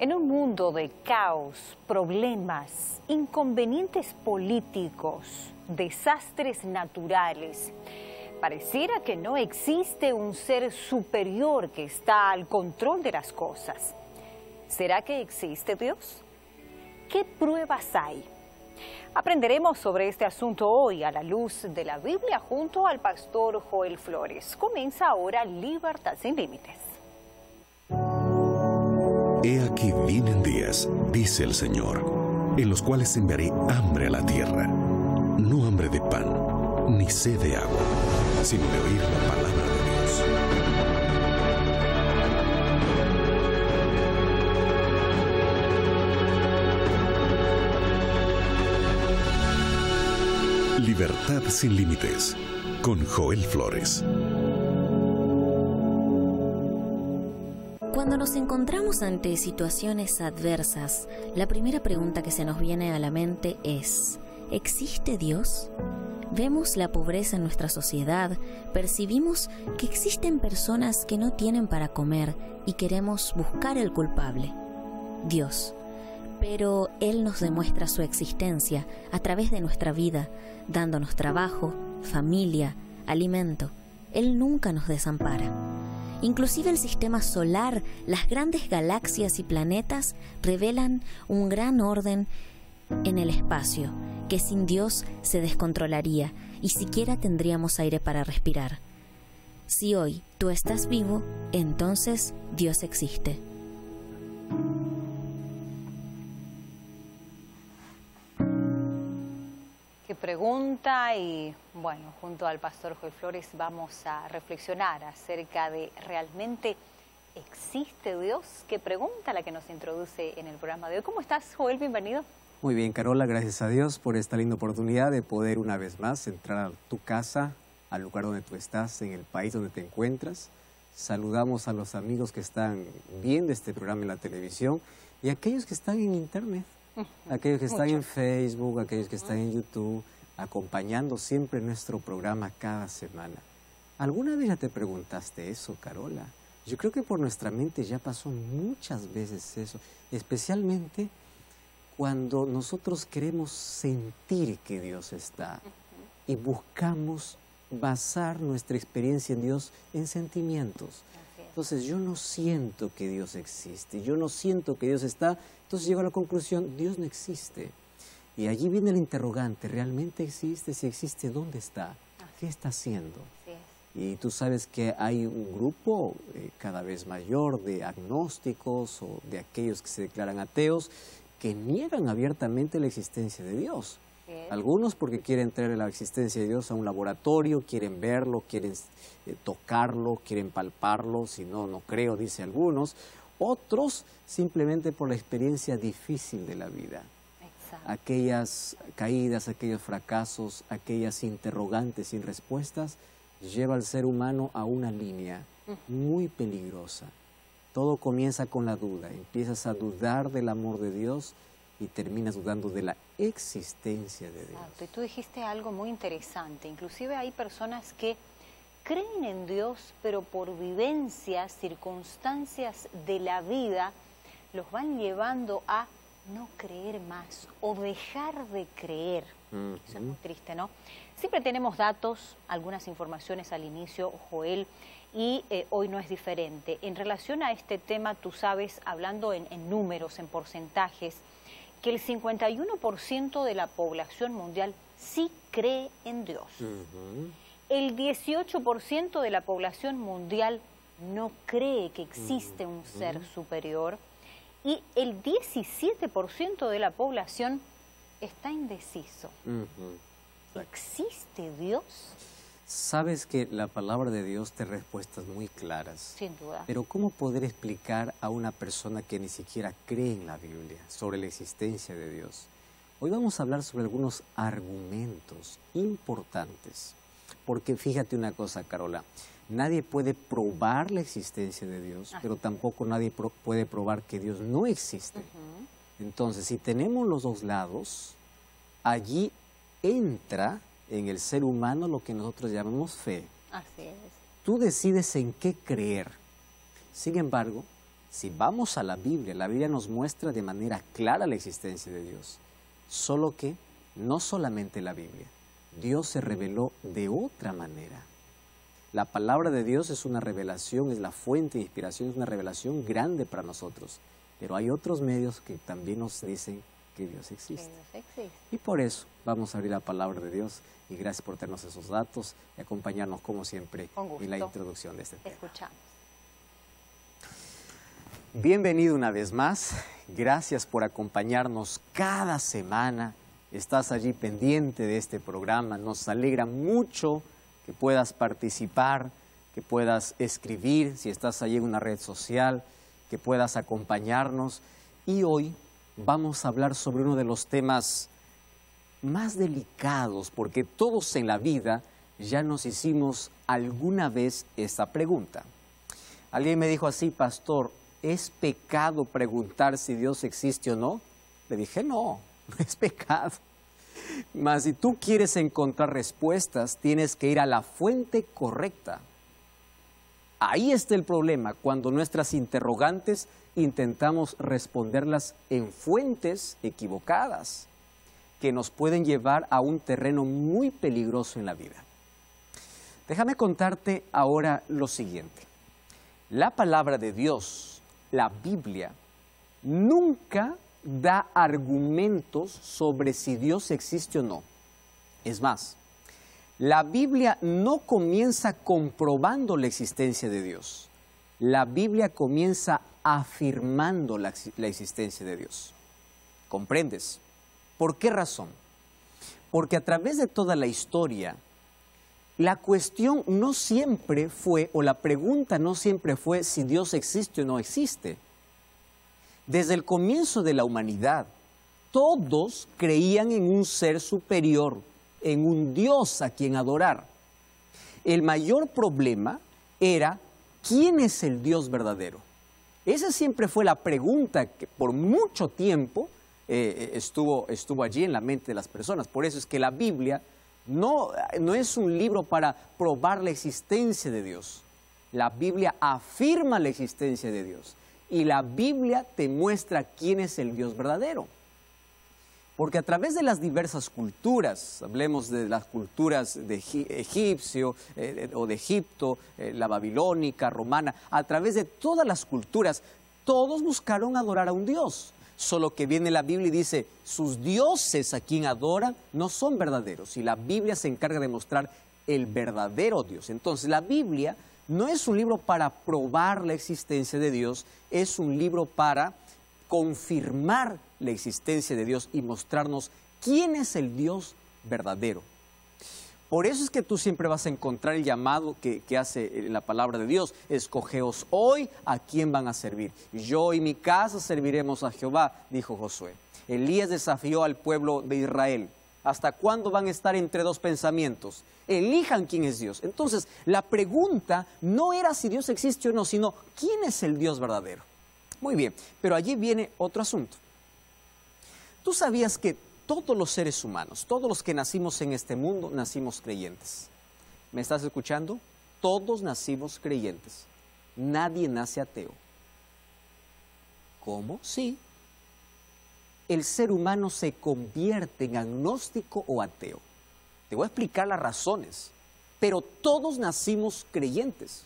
En un mundo de caos, problemas, inconvenientes políticos, desastres naturales, pareciera que no existe un ser superior que está al control de las cosas. ¿Será que existe Dios? ¿Qué pruebas hay? Aprenderemos sobre este asunto hoy a la luz de la Biblia junto al pastor Joel Flores. Comienza ahora Libertad sin Límites. He aquí vienen días, dice el Señor, en los cuales enviaré hambre a la tierra, no hambre de pan, ni sed de agua, sino de oír la palabra de Dios. Libertad sin Límites, con Joel Flores. Cuando nos encontramos ante situaciones adversas, la primera pregunta que se nos viene a la mente es: ¿existe Dios? Vemos la pobreza en nuestra sociedad, percibimos que existen personas que no tienen para comer y queremos buscar el culpable, Dios. Pero Él nos demuestra su existencia a través de nuestra vida, dándonos trabajo, familia, alimento. Él nunca nos desampara. Inclusive el sistema solar, las grandes galaxias y planetas revelan un gran orden en el espacio, que sin Dios se descontrolaría y siquiera tendríamos aire para respirar. Si hoy tú estás vivo, entonces Dios existe. Qué pregunta, y bueno, junto al pastor Joel Flores vamos a reflexionar acerca de ¿realmente existe Dios? Qué pregunta la que nos introduce en el programa de hoy. ¿Cómo estás, Joel? Bienvenido. Muy bien, Carola, gracias a Dios por esta linda oportunidad de poder una vez más entrar a tu casa, al lugar donde tú estás, en el país donde te encuentras. Saludamos a los amigos que están viendo este programa en la televisión y a aquellos que están en internet. Aquellos que están en Facebook, aquellos que están en YouTube, acompañando siempre nuestro programa cada semana. ¿Alguna vez ya te preguntaste eso, Carola? Yo creo que por nuestra mente ya pasó muchas veces eso, especialmente cuando nosotros queremos sentir que Dios está y buscamos basar nuestra experiencia en Dios en sentimientos. Entonces yo no siento que Dios existe, yo no siento que Dios está, entonces llego a la conclusión: Dios no existe. Y allí viene el interrogante: ¿realmente existe? Si existe, ¿dónde está? ¿Qué está haciendo? Y tú sabes que hay un grupo cada vez mayor de agnósticos o de aquellos que se declaran ateos que niegan abiertamente la existencia de Dios. Algunos porque quieren traer la existencia de Dios a un laboratorio, quieren verlo, quieren tocarlo, quieren palparlo, si no, no creo, dice algunos. Otros simplemente por la experiencia difícil de la vida. Exacto. Aquellas caídas, aquellos fracasos, aquellas interrogantes sin respuestas, lleva al ser humano a una línea muy peligrosa. Todo comienza con la duda, empiezas a dudar del amor de Dios y terminas dudando de la existencia de Dios. Exacto. Y tú dijiste algo muy interesante. Inclusive hay personas que creen en Dios, pero por vivencias, circunstancias de la vida, los van llevando a no creer más o dejar de creer. Eso es muy triste, ¿no? Siempre tenemos datos, algunas informaciones al inicio, Joel, y hoy no es diferente. En relación a este tema, tú sabes, hablando en números, en porcentajes, que el 51% de la población mundial sí cree en Dios. El 18% de la población mundial no cree que existe un ser superior y el 17% de la población está indeciso. ¿Existe Dios? Sabes que la palabra de Dios te da respuestas muy claras. Sin duda. Pero ¿cómo poder explicar a una persona que ni siquiera cree en la Biblia sobre la existencia de Dios? Hoy vamos a hablar sobre algunos argumentos importantes. Porque fíjate una cosa, Carola, nadie puede probar la existencia de Dios, pero tampoco nadie puede probar que Dios no existe. Entonces, si tenemos los dos lados, allí entra en el ser humano lo que nosotros llamamos fe. Así es. Tú decides en qué creer. Sin embargo, Si vamos a la Biblia nos muestra de manera clara la existencia de Dios. Solo que no solamente la Biblia, Dios se reveló de otra manera. La palabra de Dios es una revelación, es la fuente de inspiración, es una revelación grande para nosotros. Pero hay otros medios que también nos dicen que Dios existe. Y por eso vamos a abrir la palabra de Dios. Y gracias por tenernos esos datos y acompañarnos como siempre en la introducción de este tema. Escuchamos. Bienvenido una vez más. Gracias por acompañarnos cada semana. Estás allí pendiente de este programa. Nos alegra mucho que puedas participar, que puedas escribir, si estás allí en una red social, que puedas acompañarnos. Y hoy vamos a hablar sobre uno de los temas más delicados, porque todos en la vida ya nos hicimos alguna vez esta pregunta. Alguien me dijo así: pastor, ¿es pecado preguntar si Dios existe o no? Le dije, no, no es pecado. Mas si tú quieres encontrar respuestas, tienes que ir a la fuente correcta. Ahí está el problema, cuando nuestras interrogantes intentamos responderlas en fuentes equivocadas, que nos pueden llevar a un terreno muy peligroso en la vida. Déjame contarte ahora lo siguiente. La palabra de Dios, la Biblia, nunca da argumentos sobre si Dios existe o no. Es más, la Biblia no comienza comprobando la existencia de Dios. La Biblia comienza afirmando la existencia de Dios. ¿Comprendes? ¿Por qué razón? Porque a través de toda la historia, la cuestión no siempre fue, o la pregunta no siempre fue si Dios existe o no existe. Desde el comienzo de la humanidad, todos creían en un ser superior, en un Dios a quien adorar. El mayor problema era, ¿quién es el Dios verdadero? Esa siempre fue la pregunta que por mucho tiempo estuvo allí en la mente de las personas. Por eso es que la Biblia no es un libro para probar la existencia de Dios. La Biblia afirma la existencia de Dios. Y la Biblia te muestra quién es el Dios verdadero. Porque a través de las diversas culturas, hablemos de las culturas de egipcio o de Egipto, la babilónica, romana, a través de todas las culturas, todos buscaron adorar a un Dios. Solo que viene la Biblia y dice, sus dioses a quien adoran no son verdaderos. Y la Biblia se encarga de mostrar el verdadero Dios. Entonces la Biblia no es un libro para probar la existencia de Dios, es un libro para confirmar la existencia de Dios y mostrarnos quién es el Dios verdadero. Por eso es que tú siempre vas a encontrar el llamado que hace la palabra de Dios. Escogeos hoy a quién van a servir. Yo y mi casa serviremos a Jehová, dijo Josué. Elías desafió al pueblo de Israel. ¿Hasta cuándo van a estar entre dos pensamientos? Elijan quién es Dios. Entonces, la pregunta no era si Dios existe o no, sino ¿quién es el Dios verdadero? Muy bien, pero allí viene otro asunto. ¿Tú sabías que todos los seres humanos, todos los que nacimos en este mundo, nacimos creyentes? ¿Me estás escuchando? Todos nacimos creyentes. Nadie nace ateo. ¿Cómo? Sí. El ser humano se convierte en agnóstico o ateo. Te voy a explicar las razones, pero todos nacimos creyentes.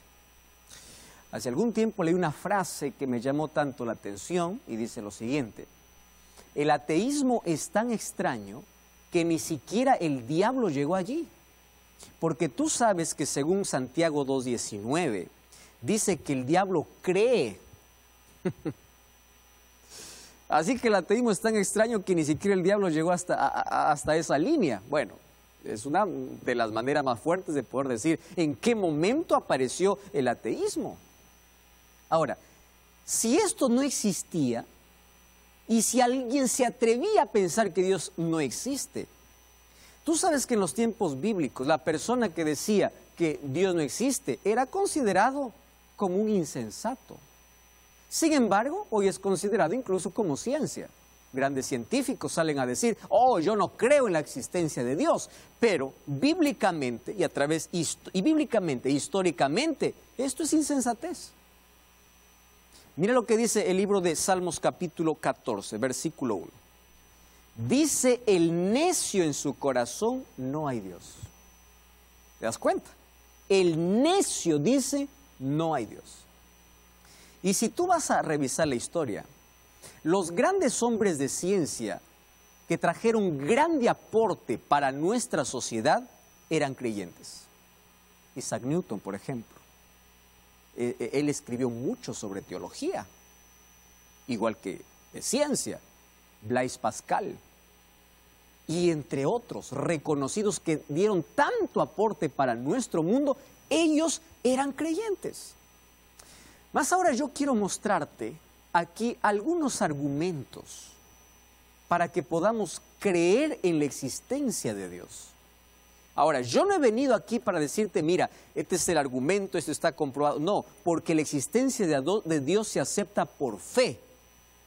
Hace algún tiempo leí una frase que me llamó tanto la atención y dice lo siguiente: el ateísmo es tan extraño que ni siquiera el diablo llegó allí. Porque tú sabes que según Santiago 2:19, dice que el diablo cree. Así que el ateísmo es tan extraño que ni siquiera el diablo llegó hasta esa línea. Bueno, es una de las maneras más fuertes de poder decir en qué momento apareció el ateísmo. Ahora, si esto no existía, y si alguien se atrevía a pensar que Dios no existe, tú sabes que en los tiempos bíblicos la persona que decía que Dios no existe era considerado como un insensato. Sin embargo, hoy es considerado incluso como ciencia. Grandes científicos salen a decir, oh, yo no creo en la existencia de Dios, pero bíblicamente históricamente, esto es insensatez. Mira lo que dice el libro de Salmos capítulo 14, versículo 1. Dice el necio en su corazón, no hay Dios. ¿Te das cuenta? El necio dice, no hay Dios. Y si tú vas a revisar la historia, los grandes hombres de ciencia que trajeron grande aporte para nuestra sociedad eran creyentes. Isaac Newton, por ejemplo. Él escribió mucho sobre teología, igual que de ciencia. Blaise Pascal, y entre otros reconocidos que dieron tanto aporte para nuestro mundo, ellos eran creyentes. Mas ahora yo quiero mostrarte aquí algunos argumentos para que podamos creer en la existencia de Dios. Ahora, yo no he venido aquí para decirte, mira, este es el argumento, esto está comprobado. No, porque la existencia de Dios se acepta por fe.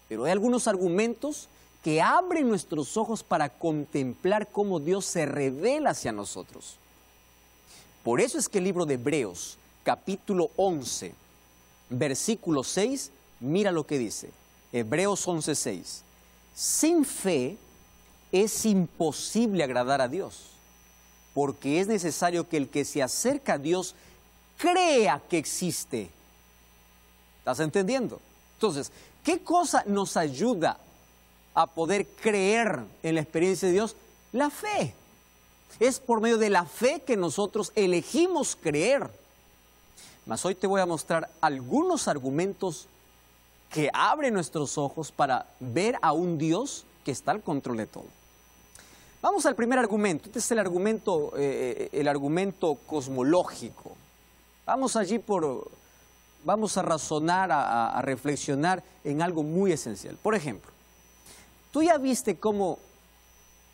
Pero hay algunos argumentos que abren nuestros ojos para contemplar cómo Dios se revela hacia nosotros. Por eso es que el libro de Hebreos, capítulo 11, versículo 6, mira lo que dice. Hebreos 11:6. Sin fe es imposible agradar a Dios, porque es necesario que el que se acerca a Dios crea que existe. ¿Estás entendiendo? Entonces, ¿qué cosa nos ayuda a poder creer en la experiencia de Dios? La fe. Es por medio de la fe que nosotros elegimos creer. Mas hoy te voy a mostrar algunos argumentos que abren nuestros ojos para ver a un Dios que está al control de todo. Vamos al primer argumento. Este es el argumento cosmológico. Vamos a razonar, a reflexionar en algo muy esencial. Por ejemplo, tú ya viste cómo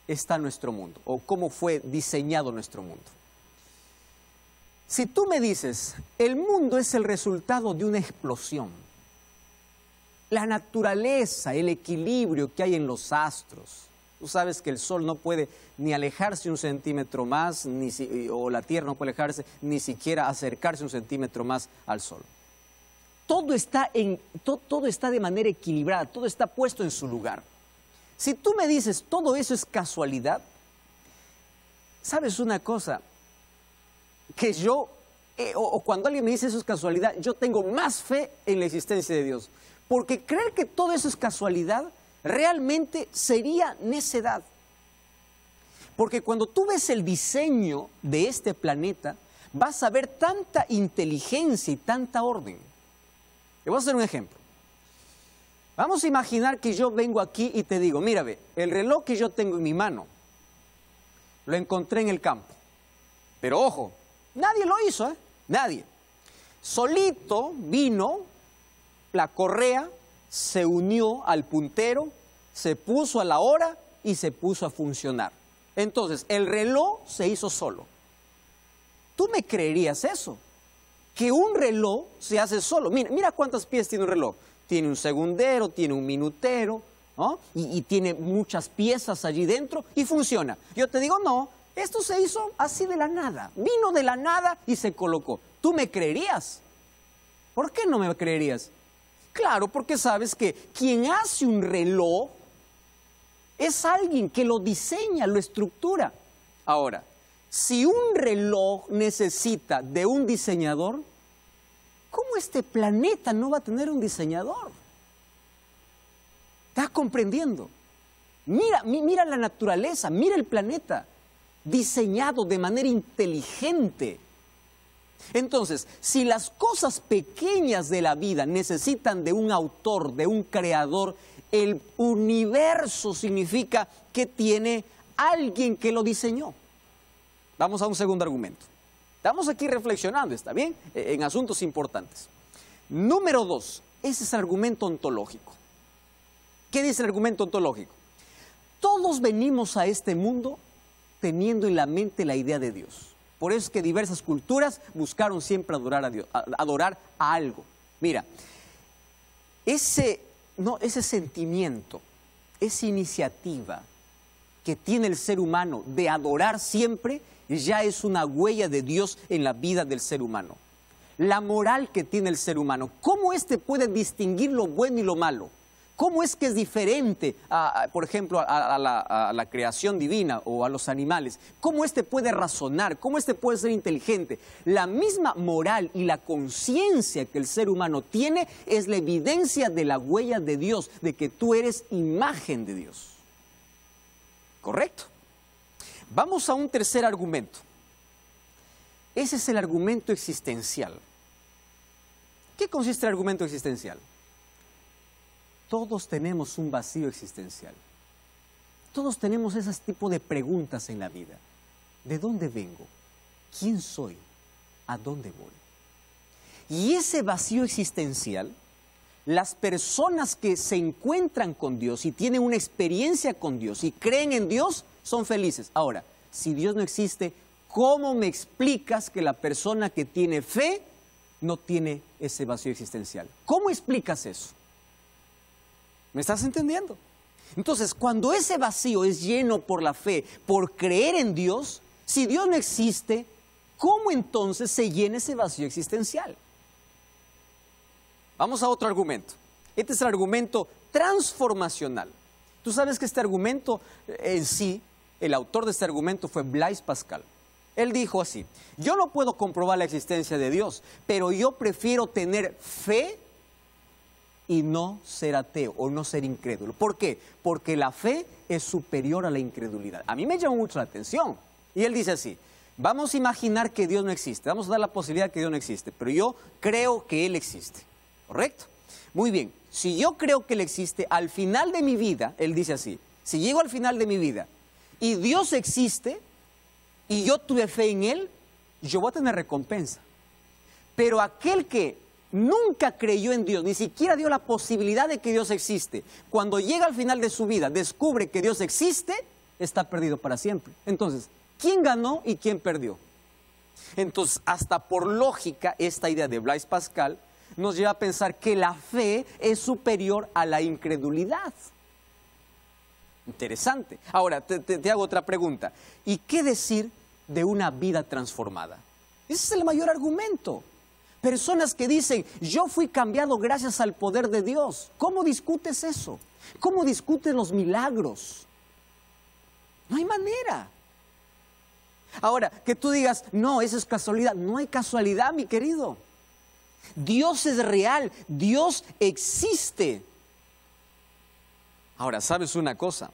está nuestro mundo o cómo fue diseñado nuestro mundo. Si tú me dices, el mundo es el resultado de una explosión, la naturaleza, el equilibrio que hay en los astros. Tú sabes que el Sol no puede ni alejarse un centímetro más, o la Tierra no puede alejarse, ni siquiera acercarse un centímetro más al Sol. Todo está de manera equilibrada, todo está puesto en su lugar. Si tú me dices, todo eso es casualidad, ¿sabes una cosa? Que yo, o cuando alguien me dice eso es casualidad, yo tengo más fe en la existencia de Dios. Porque creer que todo eso es casualidad realmente sería necedad. Porque cuando tú ves el diseño de este planeta, vas a ver tanta inteligencia y tanta orden. Te voy a hacer un ejemplo. Vamos a imaginar que yo vengo aquí y te digo, mira, ve, el reloj que yo tengo en mi mano, lo encontré en el campo. Pero ojo, nadie lo hizo, ¿eh? Nadie. Solito vino la correa, se unió al puntero, se puso a la hora y se puso a funcionar. Entonces, el reloj se hizo solo. ¿Tú me creerías eso? Que un reloj se hace solo. Mira cuántas piezas tiene un reloj. Tiene un segundero, tiene un minutero, ¿no? Y tiene muchas piezas allí dentro y funciona. Yo te digo, no, esto se hizo así de la nada. Vino de la nada y se colocó. ¿Tú me creerías? ¿Por qué no me creerías? Claro, porque sabes que quien hace un reloj es alguien que lo diseña, lo estructura. Ahora, si un reloj necesita de un diseñador, ¿cómo este planeta no va a tener un diseñador? ¿Estás comprendiendo? Mira la naturaleza, mira el planeta, diseñado de manera inteligente. Entonces, si las cosas pequeñas de la vida necesitan de un autor, de un creador, el universo significa que tiene alguien que lo diseñó. Vamos a un segundo argumento. Estamos aquí reflexionando, ¿está bien? En asuntos importantes. Número 2, ese es el argumento ontológico. ¿Qué dice el argumento ontológico? Todos venimos a este mundo teniendo en la mente la idea de Dios. Por eso es que diversas culturas buscaron siempre adorar a Dios, adorar a algo. Mira, ese sentimiento, esa iniciativa que tiene el ser humano de adorar siempre, ya es una huella de Dios en la vida del ser humano. la moral que tiene el ser humano. ¿Cómo éste puede distinguir lo bueno y lo malo? ¿Cómo es que es diferente, por ejemplo, a la creación divina o a los animales? ¿Cómo éste puede razonar? ¿Cómo éste puede ser inteligente? La misma moral y la conciencia que el ser humano tiene es la evidencia de la huella de Dios, de que tú eres imagen de Dios. ¿Correcto? Vamos a un tercer argumento. Ese es el argumento existencial. ¿Qué consiste el argumento existencial? Todos tenemos un vacío existencial. Todos tenemos ese tipo de preguntas en la vida. ¿De dónde vengo? ¿Quién soy? ¿A dónde voy? Y ese vacío existencial, las personas que se encuentran con Dios y tienen una experiencia con Dios y creen en Dios, son felices. Ahora, si Dios no existe, ¿cómo me explicas que la persona que tiene fe no tiene ese vacío existencial? ¿Cómo explicas eso? ¿Me estás entendiendo? Entonces, cuando ese vacío es lleno por la fe, por creer en Dios, si Dios no existe, ¿cómo entonces se llena ese vacío existencial? Vamos a otro argumento. Este es el argumento transformacional. Tú sabes que este argumento en sí, el autor de este argumento fue Blaise Pascal. Él dijo así: yo no puedo comprobar la existencia de Dios, pero yo prefiero tener fe y no ser ateo o no ser incrédulo. ¿Por qué? Porque la fe es superior a la incredulidad. A mí me llamó mucho la atención. Y él dice así: vamos a imaginar que Dios no existe. Vamos a dar la posibilidad de que Dios no existe. Pero yo creo que Él existe. ¿Correcto? Muy bien. Si yo creo que Él existe, al final de mi vida, él dice así: si llego al final de mi vida y Dios existe y yo tuve fe en Él, yo voy a tener recompensa. Pero aquel que nunca creyó en Dios, ni siquiera dio la posibilidad de que Dios existe, cuando llega al final de su vida, descubre que Dios existe, está perdido para siempre. Entonces, ¿quién ganó y quién perdió? Entonces, hasta por lógica, esta idea de Blaise Pascal nos lleva a pensar que la fe es superior a la incredulidad. Interesante. Ahora, te hago otra pregunta. ¿Y qué decir de una vida transformada? Ese es el mayor argumento. Personas que dicen: yo fui cambiado gracias al poder de Dios. ¿Cómo discutes eso? ¿Cómo discutes los milagros? No hay manera. Ahora, que tú digas: no, eso es casualidad. No hay casualidad, mi querido. Dios es real. Dios existe. Ahora, ¿sabes una cosa?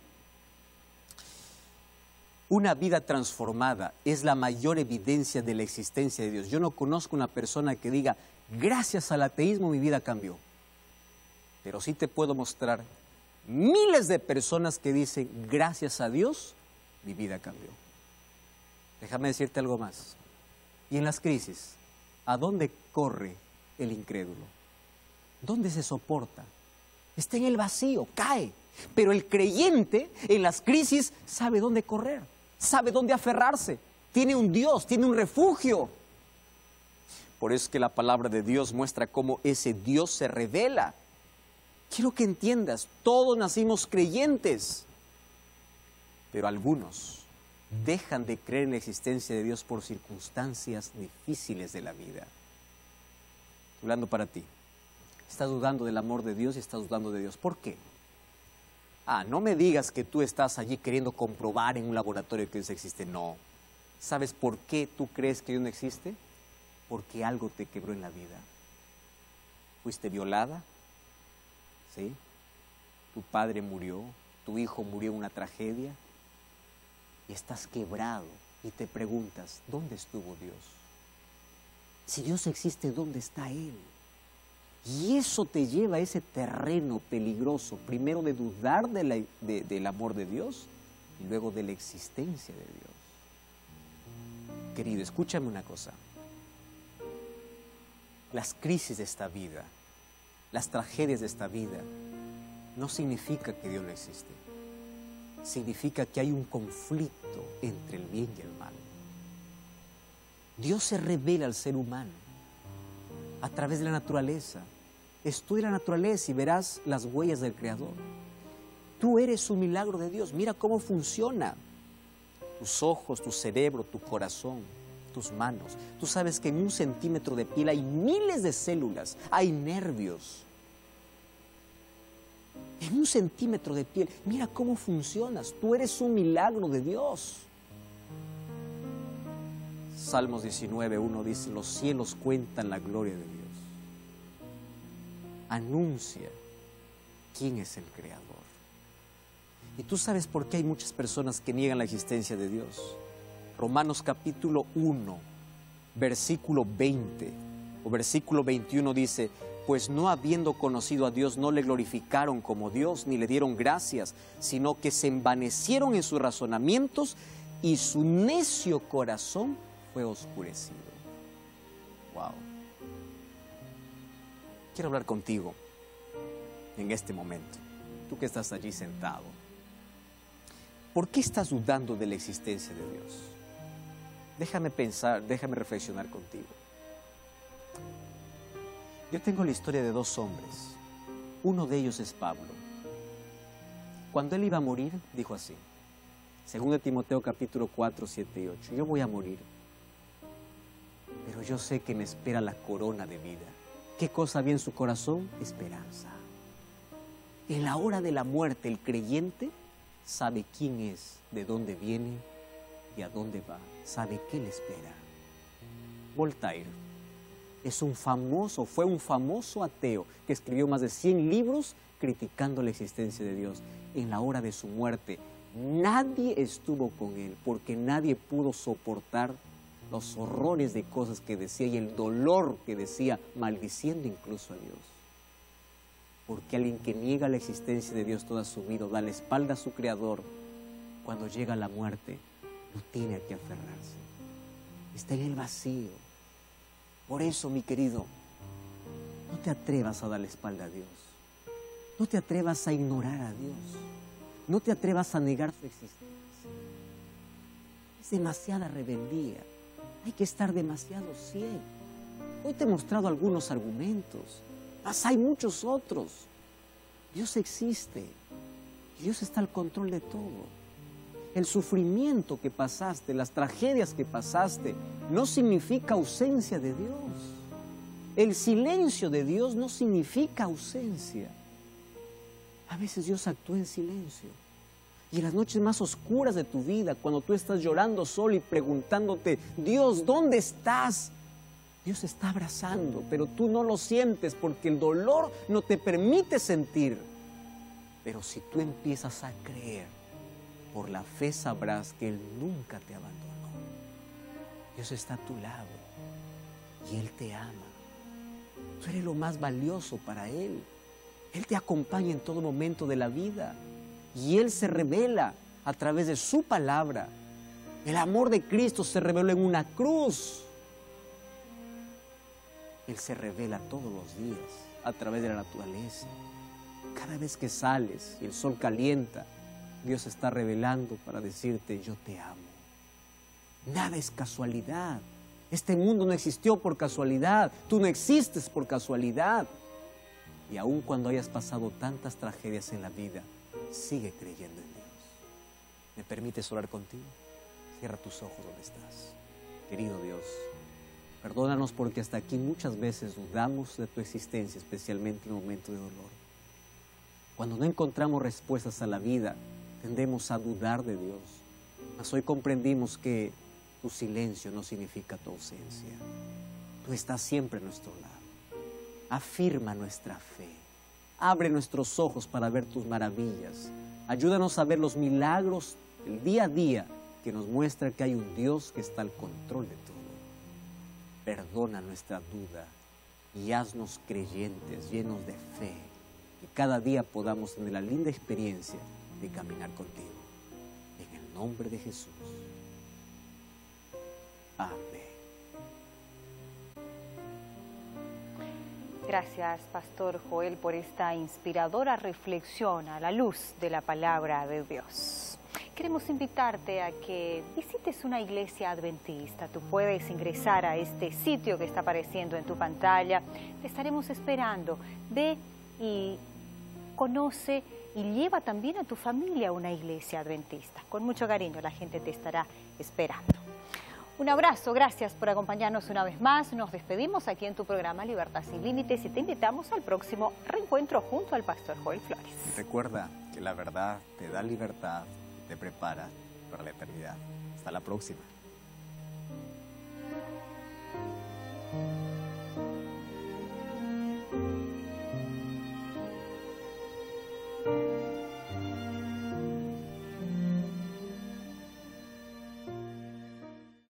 Una vida transformada es la mayor evidencia de la existencia de Dios. Yo no conozco una persona que diga: gracias al ateísmo mi vida cambió. Pero sí te puedo mostrar miles de personas que dicen: gracias a Dios mi vida cambió. Déjame decirte algo más. Y en las crisis, ¿a dónde corre el incrédulo? ¿Dónde se soporta? Está en el vacío, cae. Pero el creyente en las crisis sabe dónde correr, sabe dónde aferrarse. Tiene un Dios, tiene un refugio. Por eso es que la palabra de Dios muestra cómo ese Dios se revela. Quiero que entiendas, todos nacimos creyentes, pero algunos dejan de creer en la existencia de Dios por circunstancias difíciles de la vida. Estoy hablando para ti. Estás dudando del amor de Dios y estás dudando de Dios. ¿Por qué? No me digas que tú estás allí queriendo comprobar en un laboratorio que Dios existe. No. ¿Sabes por qué tú crees que Dios no existe? Porque algo te quebró en la vida. Fuiste violada, ¿sí? Tu padre murió, tu hijo murió en una tragedia y estás quebrado y te preguntas: ¿dónde estuvo Dios? Si Dios existe, ¿dónde está Él? Y eso te lleva a ese terreno peligroso, primero de dudar del amor de Dios y luego de la existencia de Dios. Querido, escúchame una cosa. Las crisis de esta vida, las tragedias de esta vida, no significa que Dios no existe. Significa que hay un conflicto entre el bien y el mal. Dios se revela al ser humano a través de la naturaleza. Estudia la naturaleza y verás las huellas del Creador. Tú eres un milagro de Dios. Mira cómo funciona tus ojos, tu cerebro, tu corazón. tus manos. Tú sabes que en 1 centímetro de piel hay miles de células, hay nervios. En 1 centímetro de piel, mira cómo funcionas. Tú eres un milagro de Dios. Salmos 19:1 dice, los cielos cuentan la gloria de Dios. Anuncia quién es el Creador. Y tú sabes por qué hay muchas personas que niegan la existencia de Dios. Romanos capítulo 1, versículo 20 o versículo 21 dice, pues no habiendo conocido a Dios no le glorificaron como Dios ni le dieron gracias, sino que se envanecieron en sus razonamientos y su necio corazón fue oscurecido. Wow. Quiero hablar contigo en este momento, tú que estás allí sentado. ¿Por qué estás dudando de la existencia de Dios? Déjame pensar, déjame reflexionar contigo. Yo tengo la historia de 2 hombres. Uno de ellos es Pablo. Cuando él iba a morir, dijo así, 2 Timoteo capítulo 4, 7 y 8, yo voy a morir, pero yo sé que me espera la corona de vida. ¿Qué cosa había en su corazón? Esperanza. En la hora de la muerte, el creyente sabe quién es, de dónde viene y a dónde va. Sabe qué le espera. Voltaire fue un famoso ateo que escribió más de 100 libros criticando la existencia de Dios. En la hora de su muerte, nadie estuvo con él porque nadie pudo soportar los horrores de cosas que decía y el dolor que decía, maldiciendo incluso a Dios. Porque alguien que niega la existencia de Dios toda su vida, da la espalda a su Creador, cuando llega la muerte, no tiene a qué aferrarse. Está en el vacío. Por eso, mi querido, no te atrevas a dar la espalda a Dios. No te atrevas a ignorar a Dios. No te atrevas a negar su existencia. Es demasiada rebeldía. Hay que estar demasiado ciego. Hoy te he mostrado algunos argumentos, mas hay muchos otros. Dios existe. Dios está al control de todo. El sufrimiento que pasaste, las tragedias que pasaste, no significa ausencia de Dios. El silencio de Dios no significa ausencia. A veces Dios actúa en silencio. Y en las noches más oscuras de tu vida, cuando tú estás llorando solo y preguntándote, Dios, ¿dónde estás? Dios está abrazando, pero tú no lo sientes porque el dolor no te permite sentir. Pero si tú empiezas a creer, por la fe sabrás que Él nunca te abandonó. Dios está a tu lado y Él te ama. Tú eres lo más valioso para Él. Él te acompaña en todo momento de la vida y Él se revela a través de su palabra. El amor de Cristo se reveló en una cruz. Él se revela todos los días a través de la naturaleza. Cada vez que sales y el sol calienta, Dios está revelando para decirte, yo te amo. Nada es casualidad. Este mundo no existió por casualidad. Tú no existes por casualidad. Y aun cuando hayas pasado tantas tragedias en la vida, sigue creyendo en Dios. ¿Me permites orar contigo? Cierra tus ojos donde estás. Querido Dios, perdónanos porque hasta aquí muchas veces dudamos de tu existencia, especialmente en momentos de dolor. Cuando no encontramos respuestas a la vida, tendemos a dudar de Dios. Mas hoy comprendimos que tu silencio no significa tu ausencia. Tú estás siempre a nuestro lado. Afirma nuestra fe. Abre nuestros ojos para ver tus maravillas. Ayúdanos a ver los milagros del día a día que nos muestra que hay un Dios que está al control de todo. Perdona nuestra duda y haznos creyentes, llenos de fe. Que cada día podamos tener la linda experiencia de caminar contigo. En el nombre de Jesús. Amén. Gracias, Pastor Joel, por esta inspiradora reflexión a la luz de la palabra de Dios. Queremos invitarte a que visites una iglesia adventista. Tú puedes ingresar a este sitio que está apareciendo en tu pantalla. Te estaremos esperando. Ve y conoce y lleva también a tu familia a una iglesia adventista. Con mucho cariño la gente te estará esperando. Un abrazo, gracias por acompañarnos una vez más. Nos despedimos aquí en tu programa Libertad Sin Límites y te invitamos al próximo reencuentro junto al pastor Joel Flores. Y recuerda que la verdad te da libertad y te prepara para la eternidad. Hasta la próxima.